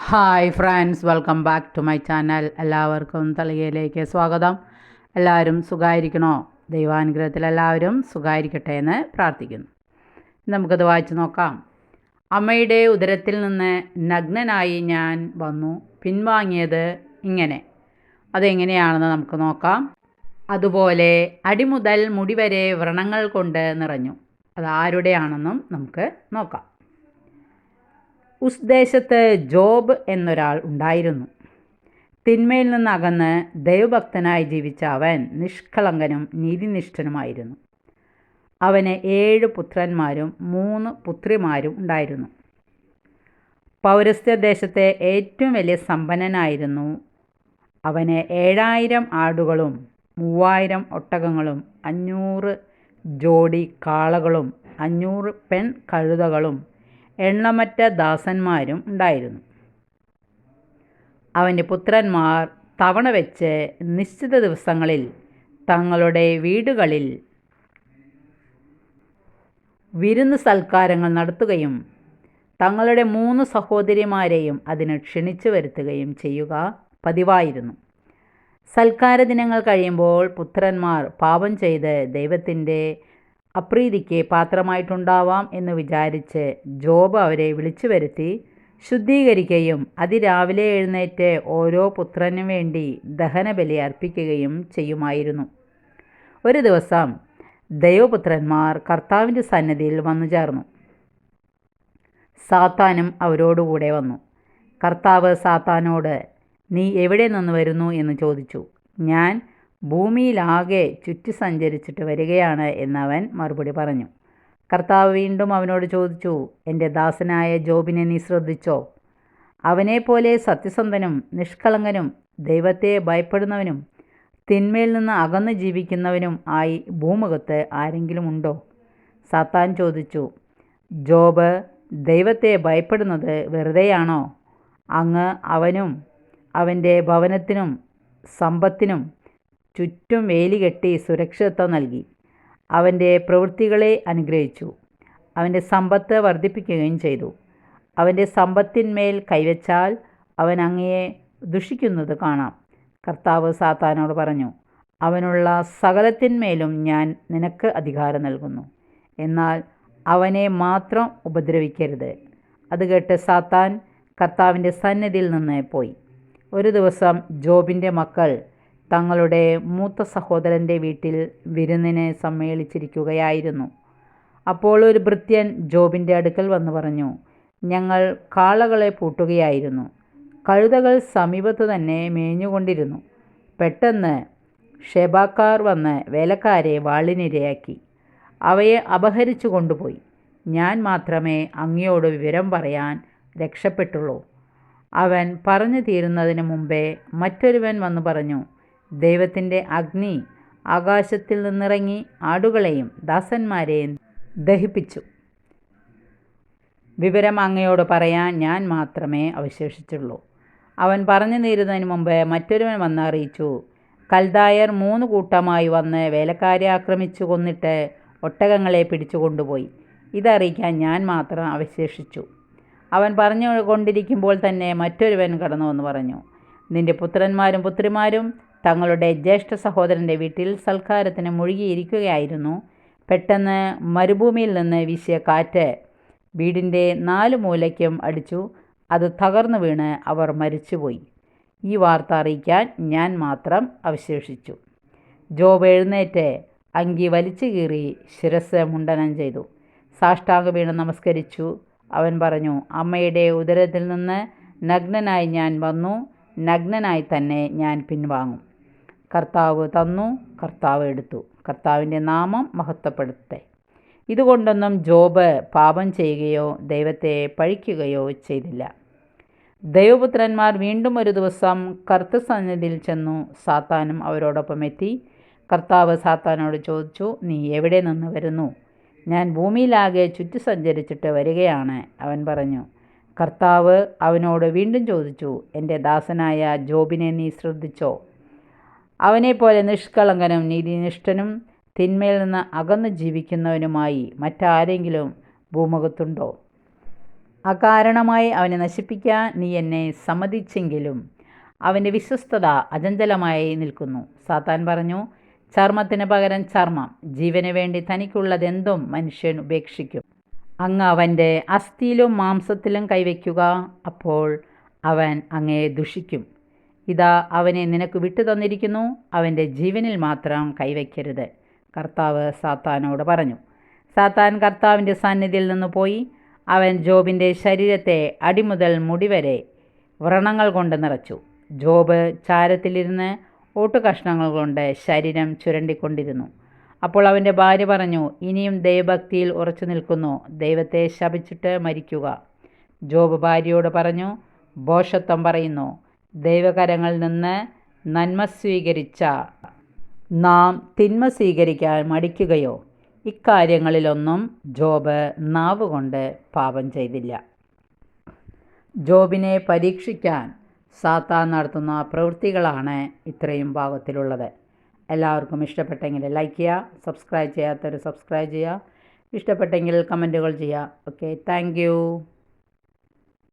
Hi friends, welcome back to my channel. എല്ലാവർക്കും തളികയിലേക്ക് സ്വാഗതം. എല്ലാവരും സുഖമായിരിക്കണോ? ദൈവാനുഗ്രഹത്തിൽ എല്ലാവരും സുഖമായിരിക്കട്ടെ എന്ന് പ്രാർത്ഥിക്കുന്നു. നമുക്കത് വായിച്ച് നോക്കാം. അമ്മയുടെ ഉദരത്തിൽ നിന്ന് നഗ്നനായി ഞാൻ വന്നു, പിൻവാങ്ങിയത് ഇങ്ങനെ. അതെങ്ങനെയാണെന്ന് നമുക്ക് നോക്കാം. അതുപോലെ അടിമുതൽ മുടിവരെ വ്രണങ്ങൾ കൊണ്ട് നിറഞ്ഞു. അത് ആരുടെയാണെന്നും നമുക്ക് നോക്കാം. ഉസ്ദേശത്ത് ജോബ് എന്നൊരാൾ ഉണ്ടായിരുന്നു. തിന്മയിൽ നിന്ന് അകന്ന് ദൈവഭക്തനായി ജീവിച്ച അവൻ നിഷ്കളങ്കനും നീതിനിഷ്ഠനുമായിരുന്നു. അവന് 7 പുത്രന്മാരും 3 പുത്രിമാരും ഉണ്ടായിരുന്നു. പൗരസ്ത്യദേശത്തെ ഏറ്റവും വലിയ സമ്പന്നനായിരുന്നു. അവന് 7000 ആടുകളും 3000 ഒട്ടകങ്ങളും 500 ജോഡി കാളകളും 500 പെൺ കഴുതകളും എണ്ണമറ്റ ദാസന്മാരും ഉണ്ടായിരുന്നു. അവൻ്റെ പുത്രന്മാർ തവണ വെച്ച് നിശ്ചിത ദിവസങ്ങളിൽ തങ്ങളുടെ വീടുകളിൽ വിരുന്ന് സൽക്കാരങ്ങൾ നടത്തുകയും തങ്ങളുടെ 3 സഹോദരിമാരെയും അതിന് ക്ഷണിച്ചു വരുത്തുകയും ചെയ്യുക പതിവായിരുന്നു. സൽക്കാര ദിനങ്ങൾ കഴിയുമ്പോൾ പുത്രന്മാർ പാപം ചെയ്ത് ദൈവത്തിൻ്റെ അപ്രീതിക്ക് പാത്രമായിട്ടുണ്ടാവാം എന്ന് വിചാരിച്ച് ജോബ് അവരെ വിളിച്ചു വരുത്തി ശുദ്ധീകരിക്കുകയും അതിരാവിലെ എഴുന്നേറ്റ് ഓരോ പുത്രനും വേണ്ടി ദഹനബലി അർപ്പിക്കുകയും ചെയ്യുമായിരുന്നു. ഒരു ദിവസം ദൈവപുത്രന്മാർ കർത്താവിൻ്റെ സന്നിധിയിൽ വന്നു ചേർന്നു. സാത്താനും അവരോടുകൂടെ വന്നു. കർത്താവ് സാത്താനോട്, നീ എവിടെ നിന്ന് വരുന്നു എന്ന് ചോദിച്ചു. ഞാൻ ഭൂമിയിലാകെ ചുറ്റി സഞ്ചരിച്ചിട്ട് വരികയാണ് എന്നവൻ മറുപടി പറഞ്ഞു. കർത്താവ് വീണ്ടും അവനോട് ചോദിച്ചു, എൻ്റെ ദാസനായ ജോബിനെ നീ ശ്രദ്ധിച്ചോ? അവനെപ്പോലെ സത്യസന്ധനും നിഷ്കളങ്കനും ദൈവത്തെ ഭയപ്പെടുന്നവനും തിന്മയിൽ നിന്ന് അകന്ന് ജീവിക്കുന്നവനും ആയി ഭൂമുഖത്ത് ആരെങ്കിലും ഉണ്ടോ? സാത്താൻ ചോദിച്ചു, ജോബ് ദൈവത്തെ ഭയപ്പെടുന്നത് വെറുതെയാണോ? അങ്ങ് അവനും അവൻ്റെ ഭവനത്തിനും സമ്പത്തിനും ചുറ്റും വേലി കെട്ടി സുരക്ഷിതത്വം നൽകി. അവൻ്റെ പ്രവൃത്തികളെ അനുഗ്രഹിച്ചു. അവൻ്റെ സമ്പത്ത് വർദ്ധിപ്പിക്കുകയും ചെയ്തു. അവൻ്റെ സമ്പത്തിന്മേൽ കൈവച്ചാൽ അവൻ അങ്ങയെ ദുഷിക്കുന്നത് കാണാം. കർത്താവ് സാത്താനോട് പറഞ്ഞു, അവനുള്ള സകലത്തിന്മേലും ഞാൻ നിനക്ക് അധികാരം നൽകുന്നു. എന്നാൽ അവനെ മാത്രം ഉപദ്രവിക്കരുത്. അത് കേട്ട് സാത്താൻ കർത്താവിൻ്റെ സന്നിധിയിൽ നിന്ന് പോയി. ഒരു ദിവസം ജോബിൻ്റെ മക്കൾ തങ്ങളുടെ മൂത്ത സഹോദരൻ്റെ വീട്ടിൽ വിരുന്നിന് സമ്മേളിച്ചിരിക്കുകയായിരുന്നു. അപ്പോൾ ഒരു ഭൃത്യൻ ജോബിൻ്റെ അടുക്കൽ വന്ന് പറഞ്ഞു, ഞങ്ങൾ കാളകളെ പൂട്ടുകയായിരുന്നു. കഴുതകൾ സമീപത്തു തന്നെ മേഞ്ഞുകൊണ്ടിരുന്നു. പെട്ടെന്ന് ഷെബാക്കാർ വന്ന് വേലക്കാരെ വാളിനിരയാക്കി അവയെ അപഹരിച്ചു കൊണ്ടുപോയി. ഞാൻ മാത്രമേ അങ്ങയോട് വിവരം പറയാൻ രക്ഷപ്പെട്ടുള്ളൂ. അവൻ പറഞ്ഞു തീരുന്നതിന് മുമ്പേ മറ്റൊരുവൻ വന്നു പറഞ്ഞു, ദൈവത്തിൻ്റെ അഗ്നി ആകാശത്തിൽ നിന്നിറങ്ങി ആടുകളെയും ദാസന്മാരെയും ദഹിപ്പിച്ചു. വിവരം അങ്ങയോട് പറയാൻ ഞാൻ മാത്രമേ അവശേഷിച്ചുള്ളൂ. അവൻ പറഞ്ഞു തീരുന്നതിന് മുമ്പ് മറ്റൊരുവൻ വന്ന് അറിയിച്ചു, കൽദായർ 3 കൂട്ടമായി വന്ന് വേലക്കാരെ ആക്രമിച്ചു കൊന്നിട്ട് ഒട്ടകങ്ങളെ പിടിച്ചു കൊണ്ടുപോയി. ഇതറിയിക്കാൻ ഞാൻ മാത്രം അവശേഷിച്ചു. അവൻ പറഞ്ഞു കൊണ്ടിരിക്കുമ്പോൾ തന്നെ മറ്റൊരുവൻ കടന്നു വന്ന് പറഞ്ഞു, നിന്റെ പുത്രന്മാരും പുത്രിമാരും തങ്ങളുടെ ജ്യേഷ്ഠ സഹോദരൻ്റെ വീട്ടിൽ സൽക്കാരത്തിന് മുഴുകിയിരിക്കുകയായിരുന്നു. പെട്ടെന്ന് മരുഭൂമിയിൽ നിന്ന് വീശിയ കാറ്റ് വീടിൻ്റെ 4 മൂലയ്ക്കും അടിച്ചു. അത് തകർന്നു വീണ് അവർ മരിച്ചുപോയി. ഈ വാർത്ത അറിയിക്കാൻ ഞാൻ മാത്രം അവശേഷിച്ചു. ജോബ് എഴുന്നേറ്റ് അങ്കി വലിച്ചു കീറി ശിരസ് മുണ്ഡനം ചെയ്തു. സാഷ്ടാംഗ വീണ് നമസ്കരിച്ചു. അവൻ പറഞ്ഞു, അമ്മയുടെ ഉദരത്തിൽ നിന്ന് നഗ്നനായി ഞാൻ വന്നു, നഗ്നനായി തന്നെ ഞാൻ പിൻവാങ്ങും. കർത്താവ് തന്നു, കർത്താവ് എടുത്തു. കർത്താവിൻ്റെ നാമം മഹത്വപ്പെടുത്തട്ടെ. ഇതുകൊണ്ടൊന്നും ജോബ് പാപം ചെയ്യുകയോ ദൈവത്തെ പഴിക്കുകയോ ചെയ്തില്ല. ദൈവപുത്രന്മാർ വീണ്ടും ഒരു ദിവസം കർത്തൃസന്നിധിയിൽ ചെന്നു. സാത്താനും അവരോടൊപ്പം എത്തി. കർത്താവ് സാത്താനോട് ചോദിച്ചു, നീ എവിടെ നിന്ന് വരുന്നു? ഞാൻ ഭൂമിയിലാകെ ചുറ്റി സഞ്ചരിച്ചിട്ട് വരികയാണ്, അവൻ പറഞ്ഞു. കർത്താവ് അവനോട് വീണ്ടും ചോദിച്ചു, എൻ്റെ ദാസനായ ജോബിനെ നീ ശ്രദ്ധിച്ചോ? അവനെപ്പോലെ നിഷ്കളങ്കനും നീതിനിഷ്ഠനും തിന്മയിൽ നിന്ന് അകന്നു ജീവിക്കുന്നവനുമായി മറ്റാരെങ്കിലും ഭൂമുഖത്തുണ്ടോ? അകാരണമായി അവനെ നശിപ്പിക്കാൻ നീ എന്നെ സമ്മതിച്ചെങ്കിലും അവൻ്റെ വിശ്വസ്തത അചഞ്ചലമായി നിൽക്കുന്നു. സാത്താൻ പറഞ്ഞു, ചർമ്മത്തിന് പകരം ചർമ്മം, ജീവന് വേണ്ടി തനിക്കുള്ളതെന്തും മനുഷ്യൻ ഉപേക്ഷിക്കും. അങ്ങ് അവൻ്റെ അസ്ഥിയിലും മാംസത്തിലും കൈവയ്ക്കുക, അപ്പോൾ അവൻ അങ്ങയെ ദുഷിക്കും. ഇതാ അവനെ നിനക്ക് വിട്ടു തന്നിരിക്കുന്നു, അവൻ്റെ ജീവനിൽ മാത്രം കൈവയ്ക്കരുത്. കർത്താവ് സാത്താനോട് പറഞ്ഞു. സാത്താൻ കർത്താവിൻ്റെ സന്നിധിയിൽ നിന്ന് പോയി. അവൻ ജോബിൻ്റെ ശരീരത്തെ അടിമുതൽ മുടിവരെ വ്രണങ്ങൾ കൊണ്ട് നിറച്ചു. ജോബ് ചാരത്തിലിരുന്ന് ഓട്ടുകഷ്ണങ്ങൾ കൊണ്ട് ശരീരം ചുരണ്ടിക്കൊണ്ടിരുന്നു. അപ്പോൾ അവൻ്റെ ഭാര്യ പറഞ്ഞു, ഇനിയും ദൈവഭക്തിയിൽ ഉറച്ചു നിൽക്കുന്നു, ദൈവത്തെ ശപിച്ചിട്ട് മരിക്കുക. ജോബ് ഭാര്യയോട് പറഞ്ഞു, ഭോഷത്വം പറയുന്നു. ദൈവകരങ്ങളിൽ നിന്ന് നന്മ സ്വീകരിച്ച നാം തിന്മ സ്വീകരിക്കാൻ മടിക്കുകയോ? ഇക്കാര്യങ്ങളിലൊന്നും ജോബ് നാവുകൊണ്ട് പാപം ചെയ്തില്ല. ജോബിനെ പരീക്ഷിക്കാൻ സാത്താൻ നടത്തുന്ന പ്രവൃത്തികളാണ് ഇത്രയും ഭാഗത്തിലുള്ളത്. എല്ലാവർക്കും ഇഷ്ടപ്പെട്ടെങ്കിൽ ലൈക്ക് ചെയ്യുക, സബ്സ്ക്രൈബ് ചെയ്യാത്തവർ സബ്സ്ക്രൈബ് ചെയ്യുക, ഇഷ്ടപ്പെട്ടെങ്കിൽ കമൻറ്റുകൾ ചെയ്യുക. Okay, thank you.